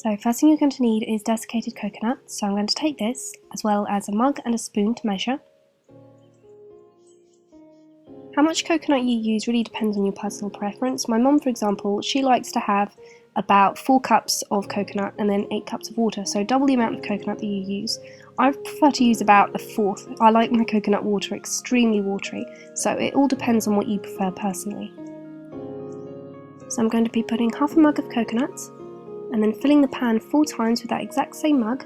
So first thing you're going to need is desiccated coconut, so I'm going to take this, as well as a mug and a spoon to measure. How much coconut you use really depends on your personal preference. My mum, for example, she likes to have about 4 cups of coconut and then 8 cups of water, so double the amount of coconut that you use. I prefer to use about a fourth. I like my coconut water extremely watery, so it all depends on what you prefer personally. So I'm going to be putting half a mug of coconut and then filling the pan 4 times with that exact same mug.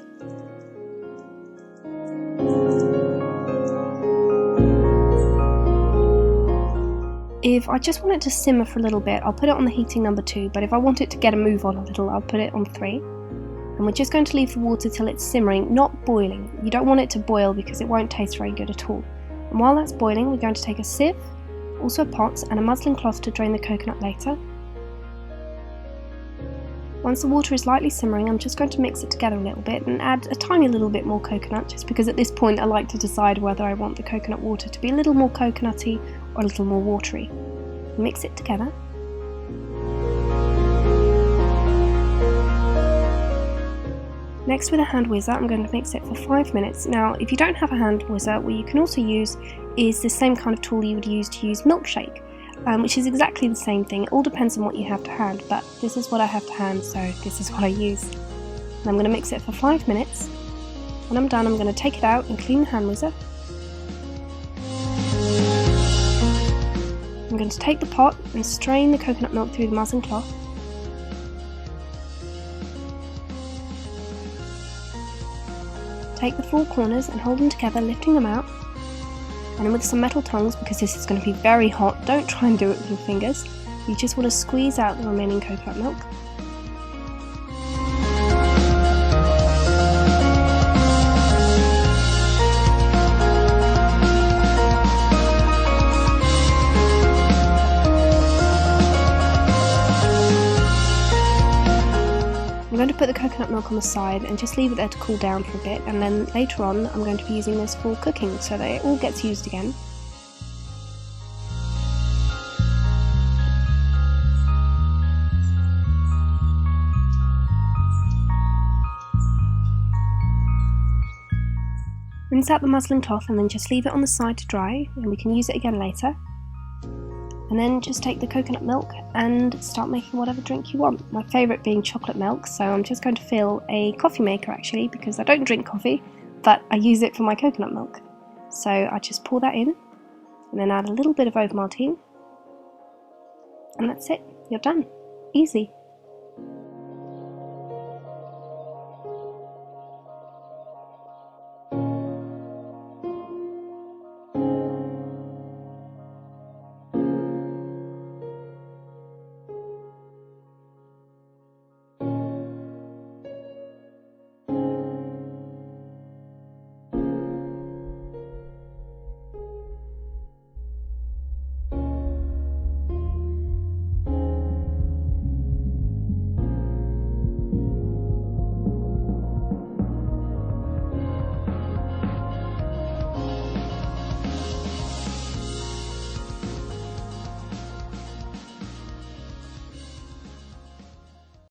If I just want it to simmer for a little bit, I'll put it on the heating number 2, but if I want it to get a move on a little, I'll put it on 3. And we're just going to leave the water till it's simmering, not boiling. You don't want it to boil because it won't taste very good at all. And while that's boiling, we're going to take a sieve, also a pot, and a muslin cloth to drain the coconut later. Once the water is lightly simmering, I'm just going to mix it together a little bit and add a tiny little bit more coconut, just because at this point I like to decide whether I want the coconut water to be a little more coconutty or a little more watery. Mix it together. Next, with a hand whizzer, I'm going to mix it for 5 minutes. Now, if you don't have a hand whizzer, what you can also use is the same kind of tool you would use to use milkshake, which is exactly the same thing. It all depends on what you have to hand, but this is what I have to hand, so this is what I use. And I'm going to mix it for 5 minutes. When I'm done, I'm going to take it out and clean the hand whizzer. I'm going to take the pot and strain the coconut milk through the muslin cloth. Take the 4 corners and hold them together, lifting them out. And then with some metal tongs, because this is going to be very hot, don't try and do it with your fingers. You just want to squeeze out the remaining coconut milk. I'm going to put the coconut milk on the side and just leave it there to cool down for a bit, and then later on I'm going to be using this for cooking so that it all gets used again. Rinse out the muslin cloth and then just leave it on the side to dry, and we can use it again later. And then just take the coconut milk and start making whatever drink you want. My favourite being chocolate milk, so I'm just going to fill a coffee maker actually, because I don't drink coffee, but I use it for my coconut milk. So I just pour that in, and then add a little bit of Ovaltine, and that's it, you're done. Easy.